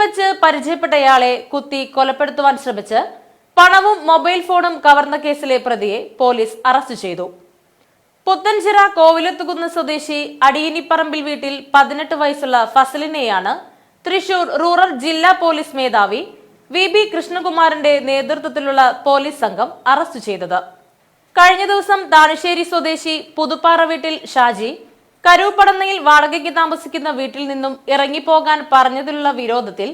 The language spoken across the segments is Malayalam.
വെച്ച് പരിചയപ്പെട്ടയാളെ കുത്തി കൊലപ്പെടുത്തുവാൻ ശ്രമിച്ച് പണവും മൊബൈൽ ഫോണും കവർന്ന കേസിലെ പ്രതിയെ പോലീസ് അറസ്റ്റ് ചെയ്തു. പുത്തൻചിറ കോവിലത്തുകുന്ന് സ്വദേശി അടിയിനിപ്പറമ്പിൽ വീട്ടിൽ 18 വയസ്സുള്ള ഫസലിനെയാണ് തൃശൂർ റൂറൽ ജില്ലാ പോലീസ് മേധാവി VB കൃഷ്ണകുമാറിന്റെ നേതൃത്വത്തിലുള്ള പോലീസ് സംഘം അറസ്റ്റ് ചെയ്തത്. കഴിഞ്ഞ ദിവസം താണശ്ശേരി സ്വദേശി പുതുപ്പാറ വീട്ടിൽ ഷാജി കരൂപ്പടന്നയിൽ വാടകയ്ക്ക് താമസിക്കുന്ന വീട്ടിൽ നിന്നും ഇറങ്ങിപ്പോകാൻ പറഞ്ഞതിലുള്ള വിരോധത്തിൽ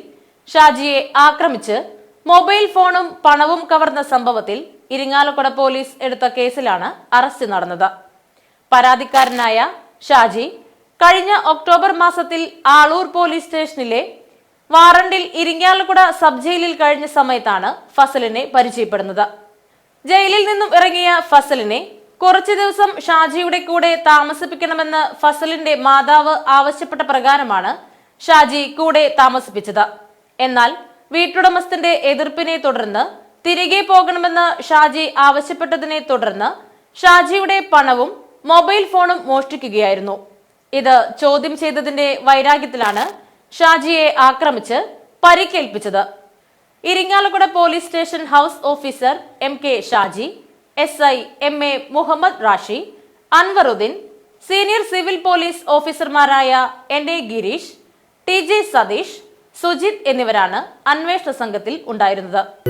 ഷാജിയെ ആക്രമിച്ച് മൊബൈൽ ഫോണും പണവും കവർന്ന സംഭവത്തിൽ ഇരിങ്ങാലക്കുട പോലീസ് എടുത്ത കേസിലാണ് അറസ്റ്റ് നടന്നത്. പരാതിക്കാരനായ ഷാജി കഴിഞ്ഞ ഒക്ടോബർ മാസത്തിൽ ആളൂർ പോലീസ് സ്റ്റേഷനിലെ വാറണ്ടിൽ ഇരിങ്ങാലക്കുട സബ് ജയിലിൽ കഴിഞ്ഞ സമയത്താണ് ഫസലിനെ പരിചയപ്പെടുന്നത്. ജയിലിൽ നിന്നും ഇറങ്ങിയ ഫസലിനെ കുറച്ചു ദിവസം ഷാജിയുടെ കൂടെ താമസിപ്പിക്കണമെന്ന് ഫസലിന്റെ മാതാവ് ആവശ്യപ്പെട്ട പ്രകാരമാണ് ഷാജി കൂടെ താമസിപ്പിച്ചത്. എന്നാൽ വീട്ടുടമസ്ഥന്റെ എതിർപ്പിനെ തുടർന്ന് തിരികെ പോകണമെന്ന് ഷാജി ആവശ്യപ്പെട്ടതിനെ തുടർന്ന് ഷാജിയുടെ പണവും മൊബൈൽ ഫോണും മോഷ്ടിക്കുകയായിരുന്നു. ഇത് ചോദ്യം ചെയ്തതിന്റെ വൈരാഗ്യത്തിലാണ് ഷാജിയെ ആക്രമിച്ച് പരിക്കേൽപ്പിച്ചത്. Irinjalakuda police station house officer MK Shaji, SI MA Muhammad Rashi, Anwaruddin, senior civil police ഓഫീസർമാരായ NA ഗിരീഷ്, TJ സതീഷ്, സുജിത് എന്നിവരാണ് അന്വേഷണ സംഘത്തിൽ ഉണ്ടായിരുന്നത്.